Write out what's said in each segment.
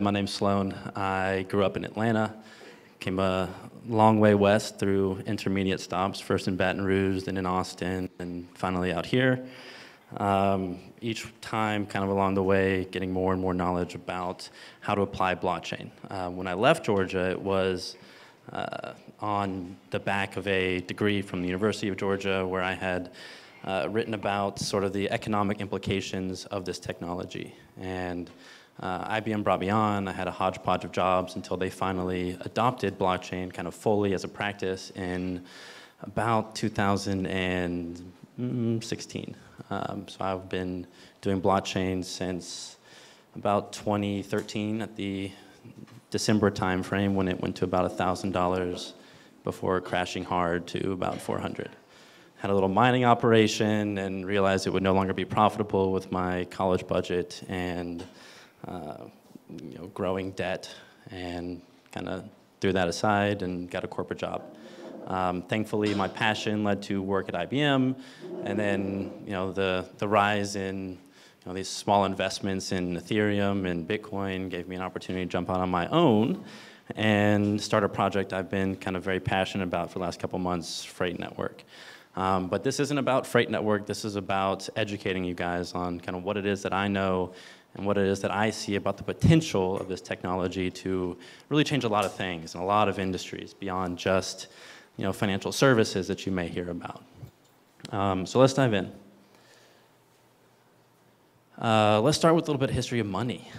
My name's Sloane. I grew up in Atlanta, came a long way west through intermediate stops, first in Baton Rouge, then in Austin, and finally out here. Each time, kind of along the way, getting more and more knowledge about how to apply blockchain. When I left Georgia, it was on the back of a degree from the University of Georgia where I had written about sort of the economic implications of this technology. And IBM brought me on. I had a hodgepodge of jobs until they finally adopted blockchain kind of fully as a practice in about 2016. So I've been doing blockchain since about 2013 at the December timeframe when it went to about $1,000 before crashing hard to about 400. Had a little mining operation and realized it would no longer be profitable with my college budget and growing debt, and kind of threw that aside and got a corporate job. Thankfully, my passion led to work at IBM, and then the rise in these small investments in Ethereum and Bitcoin gave me an opportunity to jump out on my own and start a project I've been kind of very passionate about for the last couple months, Fr8 Network. But this isn't about Fr8 Network. This is about educating you guys on kind of what it is that I know and what it is that I see about the potential of this technology to really change a lot of things in a lot of industries beyond just financial services that you may hear about. So let's dive in. Let's start with a little bit of history of money.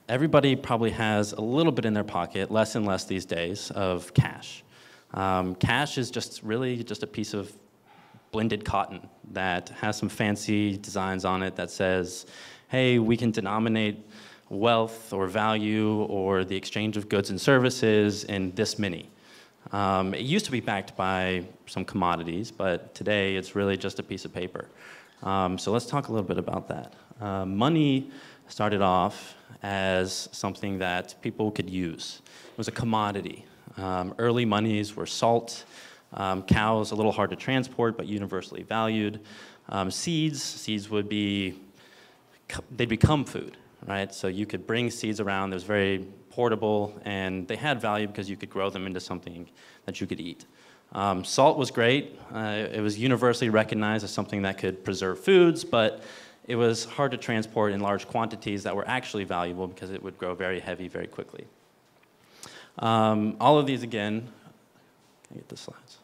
Everybody probably has a little bit in their pocket, less and less these days, of cash. Cash is really just a piece of blended cotton that has some fancy designs on it that says, hey, we can denominate wealth or value or the exchange of goods and services in this many. It used to be backed by some commodities, but today it's really just a piece of paper. So let's talk a little bit about that. Money started off as something that people could use. It was a commodity. Early monies were salt, cows, a little hard to transport, but universally valued. Seeds would they'd become food, right? So you could bring seeds around. It was very portable, and they had value because you could grow them into something that you could eat. Salt was great. It was universally recognized as something that could preserve foods, but it was hard to transport in large quantities that were actually valuable because it would grow very heavy very quickly. All of these, again, can I get the slides?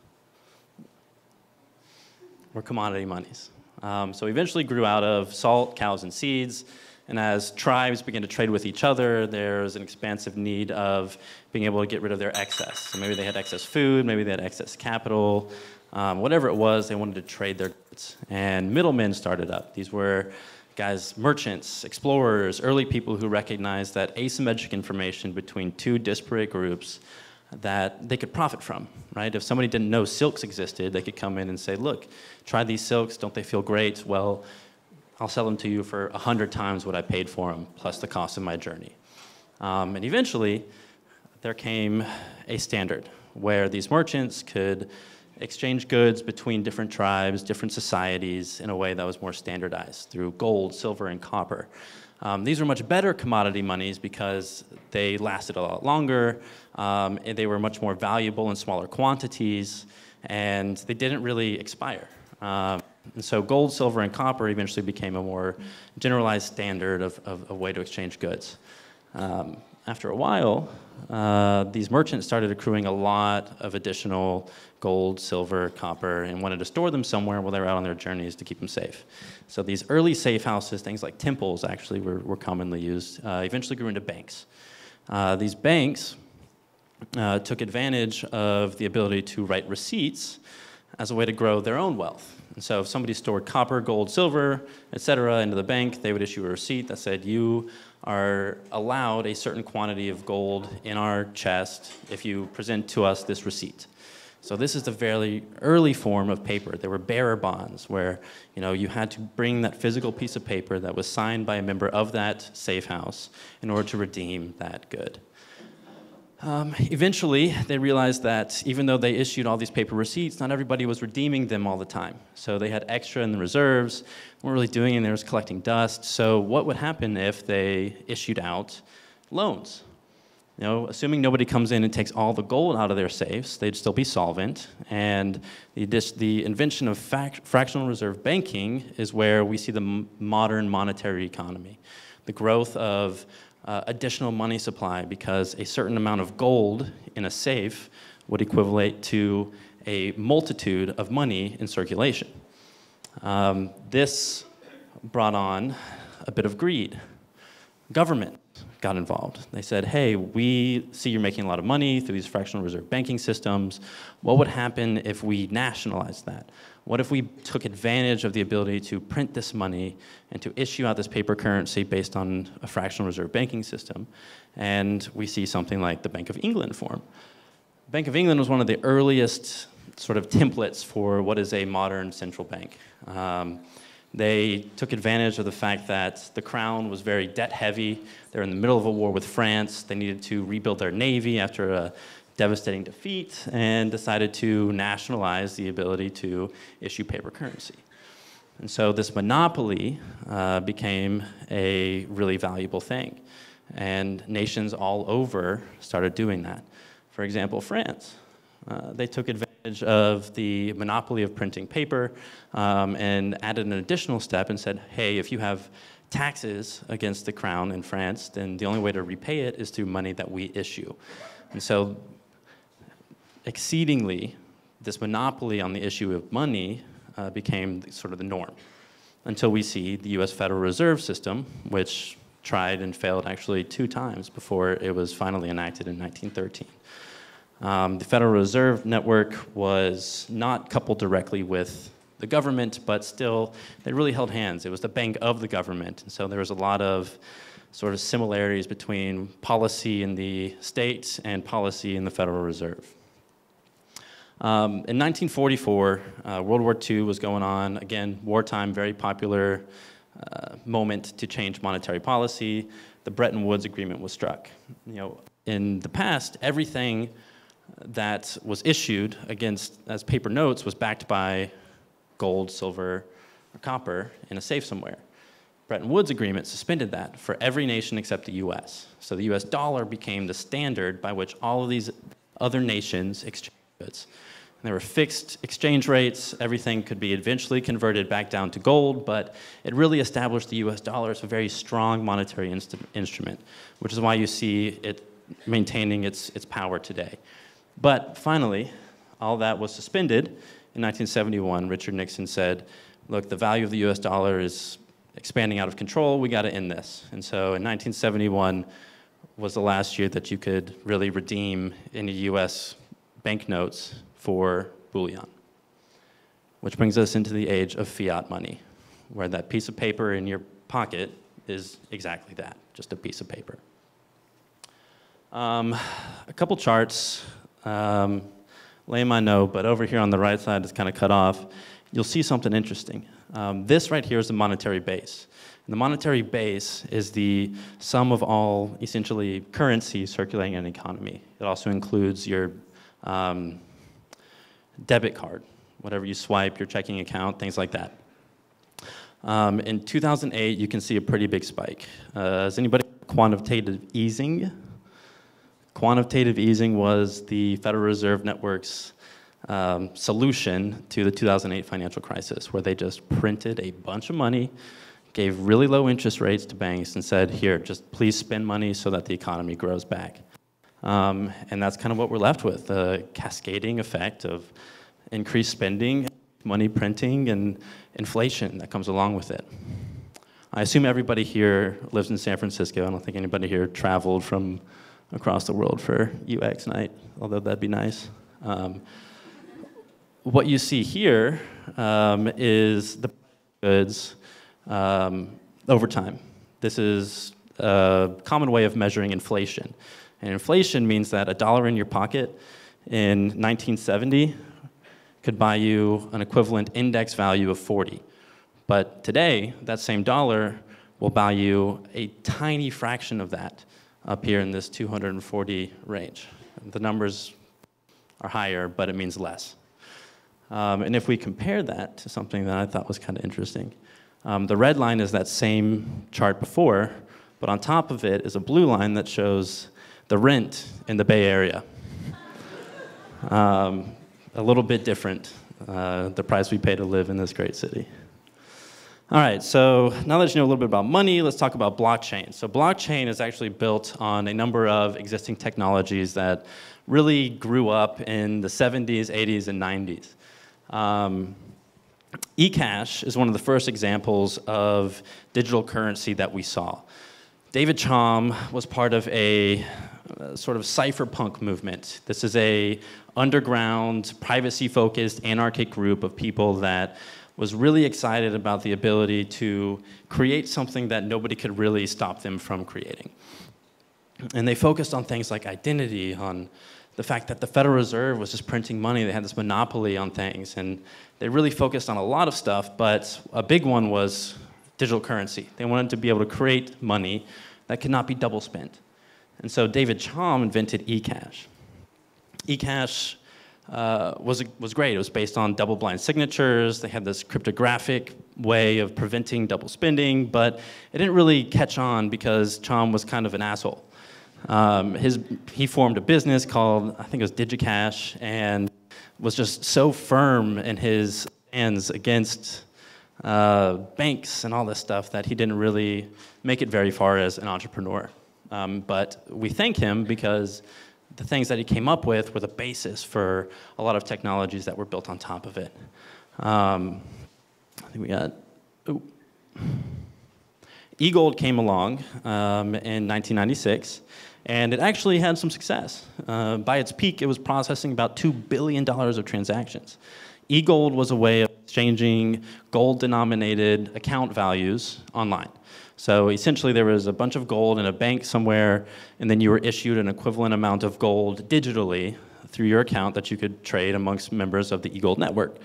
Were commodity monies. So we eventually grew out of salt, cows, and seeds. And as tribes began to trade with each other, there's an expansive need of being able to get rid of their excess. So maybe they had excess food, maybe they had excess capital, whatever it was, they wanted to trade their goods. And middlemen started up. These were guys, merchants, explorers, early people who recognized that asymmetric information between two disparate groups that they could profit from, right? If somebody didn't know silks existed, they could come in and say, look, try these silks, don't they feel great? Well, I'll sell them to you for 100 times what I paid for them, plus the cost of my journey. And eventually, there came a standard where these merchants could exchange goods between different tribes, different societies in a way that was more standardized through gold, silver, and copper. These were much better commodity monies because they lasted a lot longer, and they were much more valuable in smaller quantities, and they didn't really expire. And so gold, silver, and copper eventually became a more generalized standard of a way to exchange goods. After a while, these merchants started accruing a lot of additional gold, silver, copper, and wanted to store them somewhere while they were out on their journeys to keep them safe. So these early safe houses, things like temples actually were commonly used, eventually grew into banks. These banks took advantage of the ability to write receipts as a way to grow their own wealth. And so if somebody stored copper, gold, silver, et cetera, into the bank, they would issue a receipt that said, you are allowed a certain quantity of gold in our chest if you present to us this receipt. So this is the very early form of paper. There were bearer bonds where you had to bring that physical piece of paper that was signed by a member of that safe house in order to redeem that good. Eventually, they realized that even though they issued all these paper receipts, not everybody was redeeming them all the time. So they had extra in the reserves, weren't really doing it, and they were collecting dust. So what would happen if they issued out loans? You know, assuming nobody comes in and takes all the gold out of their safes, they'd still be solvent. And the invention of fractional reserve banking is where we see the modern monetary economy. The growth of additional money supply, because a certain amount of gold in a safe would equivalent to a multitude of money in circulation. This brought on a bit of greed. Government got involved. They said, hey, we see you're making a lot of money through these fractional reserve banking systems. What would happen if we nationalized that? What if we took advantage of the ability to print this money and to issue out this paper currency based on a fractional reserve banking system? And we see something like the Bank of England form. Bank of England was one of the earliest sort of templates for what is a modern central bank. They took advantage of the fact that the crown was very debt heavy. They're in the middle of a war with France. They needed to rebuild their navy after a devastating defeat, and decided to nationalize the ability to issue paper currency. And so this monopoly became a really valuable thing. And nations all over started doing that. For example, France. They took advantage of the monopoly of printing paper and added an additional step and said, hey, if you have taxes against the crown in France, then the only way to repay it is through money that we issue. And so exceedingly, this monopoly on the issue of money became sort of the norm, until we see the US Federal Reserve System, which tried and failed actually 2 times before it was finally enacted in 1913. The Federal Reserve Network was not coupled directly with the government, but still, they really held hands. It was the bank of the government, and so there was a lot of sort of similarities between policy in the states and policy in the Federal Reserve. In 1944, World War II was going on. Again, wartime, very popular moment to change monetary policy. The Bretton Woods Agreement was struck. You know, in the past, everything that was issued against as paper notes was backed by gold, silver, or copper in a safe somewhere. Bretton Woods Agreement suspended that for every nation except the US. So the US dollar became the standard by which all of these other nations exchanged goods. And there were fixed exchange rates. Everything could be eventually converted back down to gold, but it really established the US dollar as a very strong monetary instrument, which is why you see it maintaining its power today. But finally, all that was suspended. In 1971, Richard Nixon said, look, the value of the US dollar is expanding out of control, we gotta end this. And so in 1971 was the last year that you could really redeem any US banknotes for bullion, which brings us into the age of fiat money, where that piece of paper in your pocket is exactly that, just a piece of paper. A couple charts, lame I know, but over here on the right side is kind of cut off. You'll see something interesting. This right here is the monetary base. And the monetary base is the sum of all, essentially, currency circulating in an economy. It also includes your debit card, whatever you swipe, your checking account, things like that. In 2008, you can see a pretty big spike. Has anybody heard of quantitative easing? Quantitative easing was the Federal Reserve Network's solution to the 2008 financial crisis, where they just printed a bunch of money, gave really low interest rates to banks, and said, here, just please spend money so that the economy grows back. And that's kind of what we're left with, the cascading effect of increased spending, money printing, and inflation that comes along with it. I assume everybody here lives in San Francisco. I don't think anybody here traveled from across the world for UX night, although that'd be nice. What you see here is the goods over time. This is a common way of measuring inflation. And inflation means that $1 in your pocket in 1970 could buy you an equivalent index value of 40. But today, that same dollar will buy you a tiny fraction of that up here in this 240 range. The numbers are higher, but it means less. And if we compare that to something that I thought was kind of interesting, the red line is that same chart before, but on top of it is a blue line that shows the rent in the Bay Area. A little bit different, the price we pay to live in this great city. All right, so now that you know a little bit about money, let's talk about blockchain. So blockchain is actually built on a number of existing technologies that really grew up in the 70s, 80s, and 90s. eCash is one of the first examples of digital currency that we saw. David Chaum was part of a sort of cypherpunk movement. This is a underground, privacy-focused, anarchic group of people that was really excited about the ability to create something that nobody could really stop them from creating. And they focused on things like identity, on the fact that the Federal Reserve was just printing money. They had this monopoly on things, and they really focused on a lot of stuff, but a big one was digital currency. They wanted to be able to create money that could not be double spent. And so David Chaum invented eCash. eCash was great. It was based on double-blind signatures. They had this cryptographic way of preventing double spending, but it didn't really catch on because Chaum was kind of an asshole. He formed a business called, I think it was DigiCash, and was just so firm in his stands against banks and all this stuff that he didn't really make it very far as an entrepreneur. But we thank him because the things that he came up with were the basis for a lot of technologies that were built on top of it. I think we got, EGold came along in 1996, and it actually had some success. By its peak, it was processing about $2 billion of transactions. EGold was a way of exchanging gold-denominated account values online. So essentially, there was a bunch of gold in a bank somewhere, and then you were issued an equivalent amount of gold digitally through your account that you could trade amongst members of the EGold network.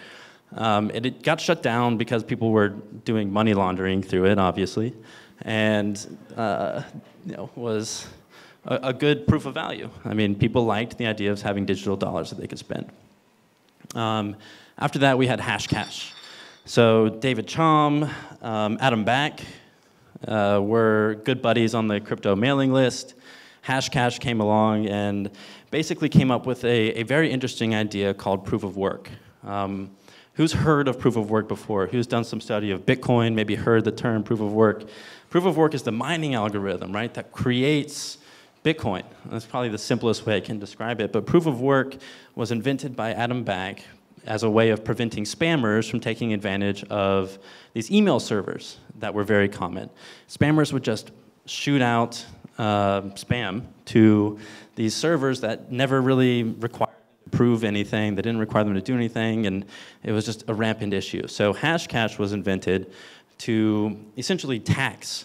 And it got shut down because people were doing money laundering through it, obviously, and was a good proof of value. I mean, people liked the idea of having digital dollars that they could spend. After that, we had Hashcash. So David Chaum, Adam Back were good buddies on the crypto mailing list. Hashcash came along and basically came up with a very interesting idea called proof of work. Who's heard of proof of work before? Who's done some study of Bitcoin, maybe heard the term proof of work? Proof of work is the mining algorithm, right, that creates Bitcoin. That's probably the simplest way I can describe it, but proof of work was invented by Adam Back as a way of preventing spammers from taking advantage of these email servers that were very common. Spammers would just shoot out spam to these servers that never really required them to prove anything. They didn't require them to do anything, and it was just a rampant issue. So Hashcash was invented to essentially tax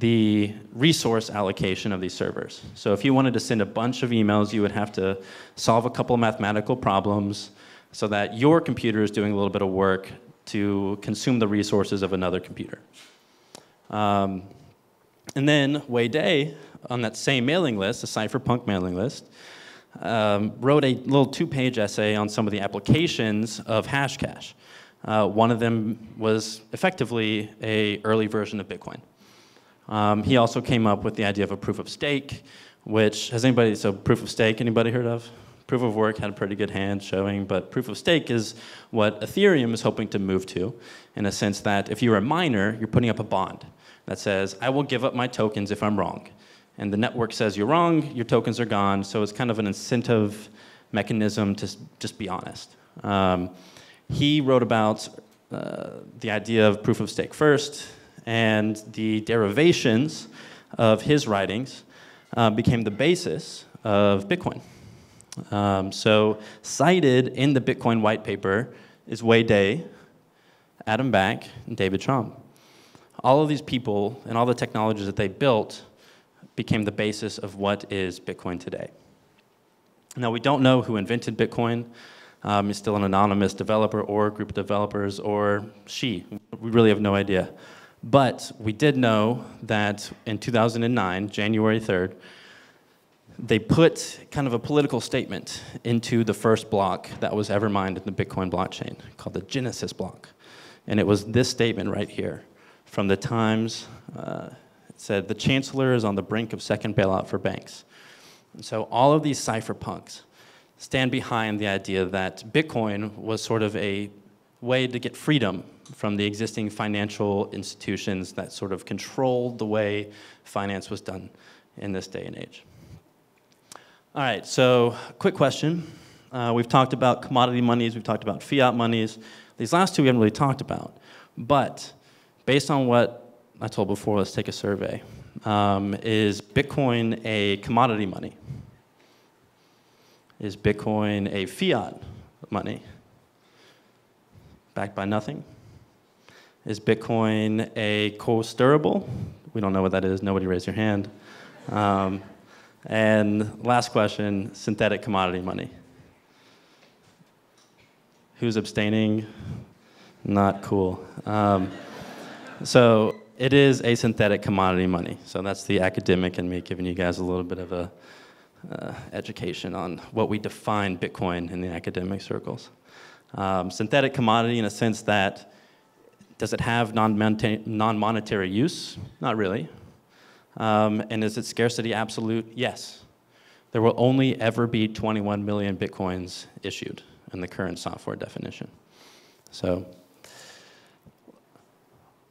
the resource allocation of these servers. So if you wanted to send a bunch of emails, you would have to solve a couple of mathematical problems so that your computer is doing a little bit of work to consume the resources of another computer. And then Wei Day, on that same mailing list, the cypherpunk mailing list, wrote a little 2-page essay on some of the applications of Hashcash. One of them was effectively an early version of Bitcoin. He also came up with the idea of a proof of stake, which, so proof of stake, anybody heard of? Proof of work had a pretty good hand showing, but proof of stake is what Ethereum is hoping to move to, in a sense that if you're a miner, you're putting up a bond that says, I will give up my tokens if I'm wrong. And the network says you're wrong, your tokens are gone, so it's kind of an incentive mechanism to just be honest. He wrote about the idea of proof of stake first, and the derivations of his writings became the basis of Bitcoin. So cited in the Bitcoin white paper is Wei Day, Adam Back, and David Chaum. All of these people and all the technologies that they built became the basis of what is Bitcoin today. Now, we don't know who invented Bitcoin. He's still an anonymous developer or a group of developers or she. We really have no idea. But we did know that in 2009, January 3rd, they put kind of a political statement into the first block that was ever mined in the Bitcoin blockchain, called the Genesis block. And it was this statement right here from the Times. It said, "The chancellor is on the brink of second bailout for banks." And so all of these cypherpunks stand behind the idea that Bitcoin was sort of a way to get freedom from the existing financial institutions that sort of controlled the way finance was done in this day and age. All right, so quick question. We've talked about commodity monies, we've talked about fiat monies. These last two we haven't really talked about, but based on what I told before, let's take a survey. Is Bitcoin a commodity money? Is Bitcoin a fiat money? Backed by nothing? Is Bitcoin a co-stirable? We don't know what that is, nobody raise your hand. And last question, synthetic commodity money. Who's abstaining? Not cool. So it is a synthetic commodity money. So that's the academic in me giving you guys a little bit of a education on what we define Bitcoin in the academic circles. Synthetic commodity in a sense that, does it have non-monetary use? Not really. And is its scarcity absolute? Yes. There will only ever be 21 million Bitcoins issued in the current software definition. So,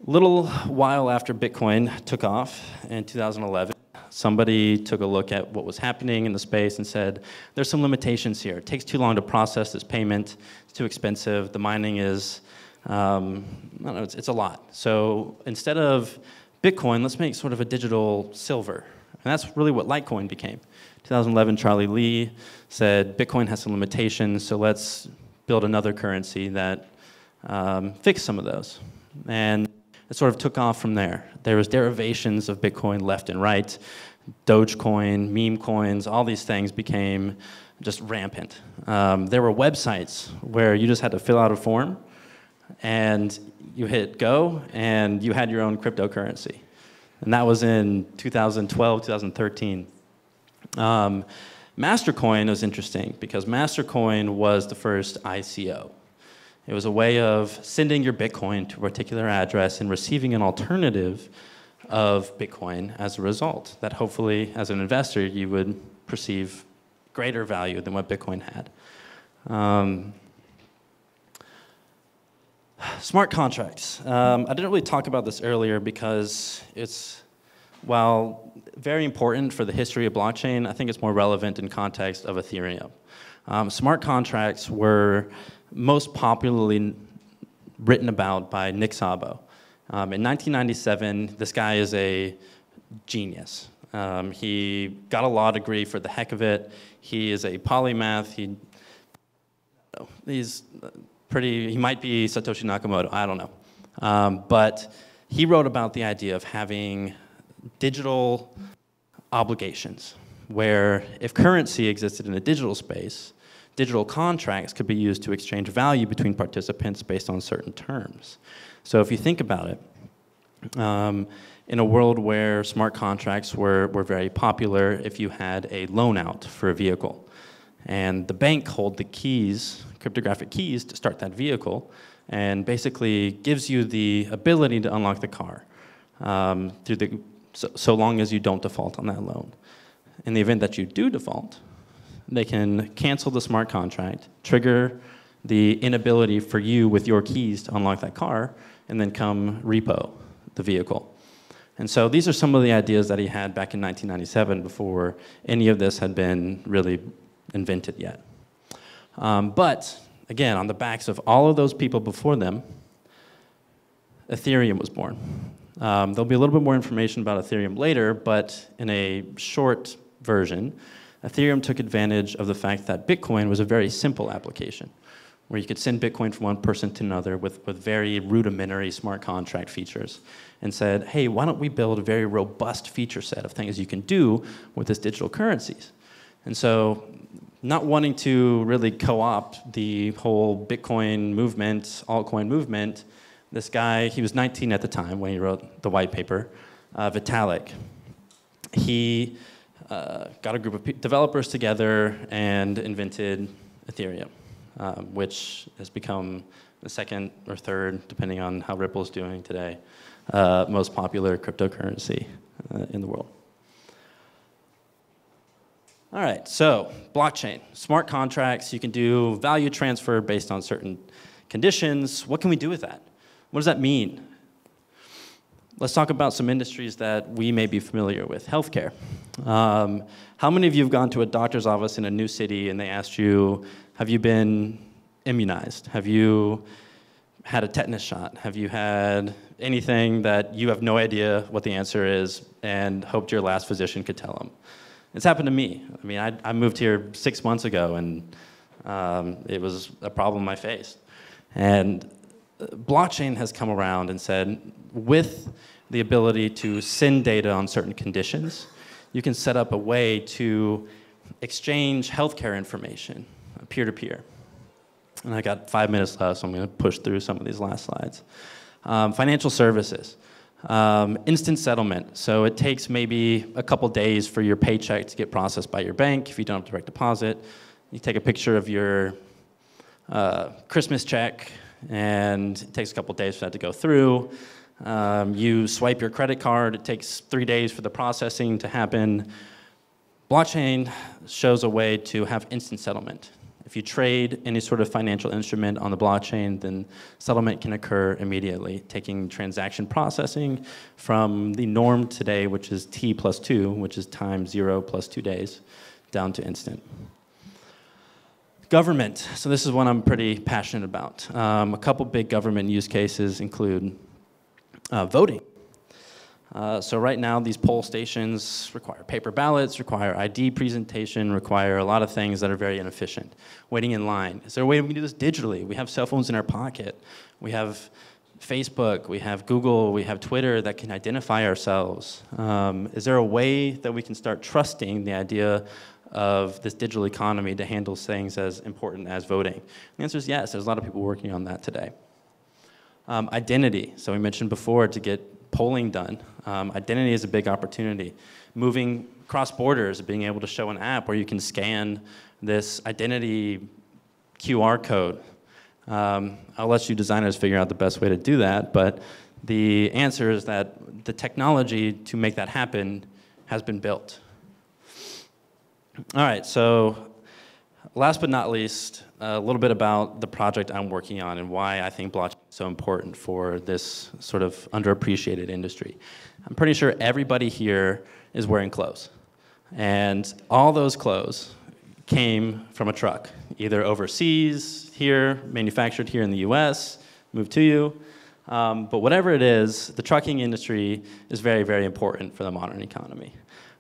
little while after Bitcoin took off in 2011, somebody took a look at what was happening in the space and said, there's some limitations here. It takes too long to process this payment. It's too expensive. The mining is, I don't know, it's a lot. So instead of Bitcoin, let's make sort of a digital silver. And that's really what Litecoin became. 2011, Charlie Lee said, Bitcoin has some limitations, so let's build another currency that fixed some of those. And it sort of took off from there. There was derivations of Bitcoin left and right. Dogecoin, meme coins, all these things became just rampant. There were websites where you just had to fill out a form, and you hit go, and you had your own cryptocurrency. And that was in 2012, 2013. Mastercoin was interesting because Mastercoin was the first ICO. It was a way of sending your Bitcoin to a particular address and receiving an alternative of Bitcoin as a result, that hopefully, as an investor, you would perceive greater value than what Bitcoin had. Smart contracts. I didn't really talk about this earlier because it's, while very important for the history of blockchain, I think it's more relevant in context of Ethereum. Smart contracts were most popularly written about by Nick Szabo. In 1997, this guy is a genius. He got a law degree for the heck of it. He is a polymath. He's pretty, he might be Satoshi Nakamoto, I don't know. But he wrote about the idea of having digital obligations, where if currency existed in a digital space, digital contracts could be used to exchange value between participants based on certain terms. So if you think about it, in a world where smart contracts were very popular, if you had a loan out for a vehicle, and the bank hold the keys, cryptographic keys, to start that vehicle, and basically gives you the ability to unlock the car so long as you don't default on that loan. In the event that you do default, they can cancel the smart contract, trigger the inability for you with your keys to unlock that car, and then come repo the vehicle. And so these are some of the ideas that he had back in 1997 before any of this had been really invented yet. But again, on the backs of all of those people before them, Ethereum was born. There'll be a little bit more information about Ethereum later, but in a short version, Ethereum took advantage of the fact that Bitcoin was a very simple application, where you could send Bitcoin from one person to another with very rudimentary smart contract features, and said, hey, why don't we build a very robust feature set of things you can do with this digital currencies? And so, not wanting to really co-opt the whole Bitcoin movement, altcoin movement, this guy, he was 19 at the time when he wrote the white paper, Vitalik. He got a group of developers together and invented Ethereum, which has become the second or third, depending on how Ripple's doing today, most popular cryptocurrency in the world. All right, so blockchain, smart contracts. You can do value transfer based on certain conditions. What can we do with that? What does that mean? Let's talk about some industries that we may be familiar with. Healthcare. How many of you have gone to a doctor's office in a new city and they asked you, have you been immunized? Have you had a tetanus shot? Have you had anything that you have no idea what the answer is and hoped your last physician could tell them? It's happened to me. I mean, I moved here 6 months ago, and it was a problem I faced. And blockchain has come around and said, with the ability to send data on certain conditions, you can set up a way to exchange healthcare information, peer-to-peer. And I got 5 minutes left, so I'm going to push through some of these last slides. Financial services. Instant settlement. So it takes maybe a couple days for your paycheck to get processed by your bank if you don't have direct deposit. You take a picture of your Christmas check, and it takes a couple days for that to go through. You swipe your credit card. It takes 3 days for the processing to happen. Blockchain shows a way to have instant settlement. If you trade any sort of financial instrument on the blockchain, then settlement can occur immediately, taking transaction processing from the norm today, which is T+2, which is time 0 plus 2 days, down to instant. Government. So this is one I'm pretty passionate about. A couple big government use cases include voting. So right now, these poll stations require paper ballots, require ID presentation, require a lot of things that are very inefficient. Waiting in line. Is there a way we can do this digitally? We have cell phones in our pocket. We have Facebook, we have Google, we have Twitter that can identify ourselves. Is there a way that we can start trusting the idea of this digital economy to handle things as important as voting? The answer is yes. There's a lot of people working on that today. Identity. So we mentioned before, to get polling done. Identity is a big opportunity. Moving cross borders, being able to show an app where you can scan this identity QR code. I'll let you designers figure out the best way to do that, but the answer is that the technology to make that happen has been built. All right, so last but not least, a little bit about the project I'm working on and why I think blockchain is so important for this sort of underappreciated industry. I'm pretty sure everybody here is wearing clothes. And all those clothes came from a truck, either overseas, here, manufactured here in the US, moved to you. But whatever it is, the trucking industry is very, very important for the modern economy.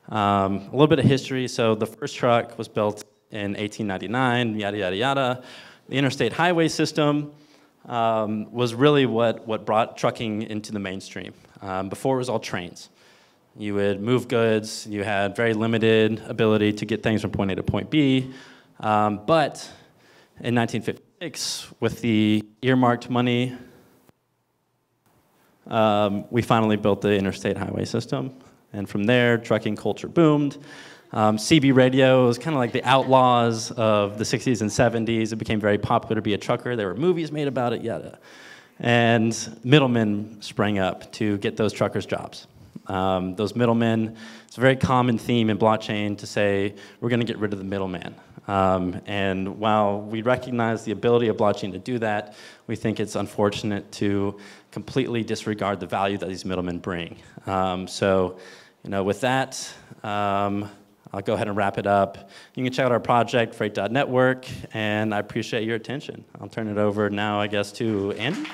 A little bit of history. So the first truck was built in 1899, yada, yada, yada. The interstate highway system was really what brought trucking into the mainstream. Before, it was all trains. You would move goods. You had very limited ability to get things from point A to point B. But in 1956, with the earmarked money, we finally built the interstate highway system. And from there, trucking culture boomed. CB radio was kind of like the outlaws of the 60s and 70s. It became very popular to be a trucker. There were movies made about it, yada. And middlemen sprang up to get those truckers' jobs. Those middlemen, it's a very common theme in blockchain to say, we're going to get rid of the middleman. And while we recognize the ability of blockchain to do that, we think it's unfortunate to completely disregard the value that these middlemen bring. So, with that, I'll go ahead and wrap it up. You can check out our project, Fr8.network, and I appreciate your attention. I'll turn it over now, I guess, to Andy.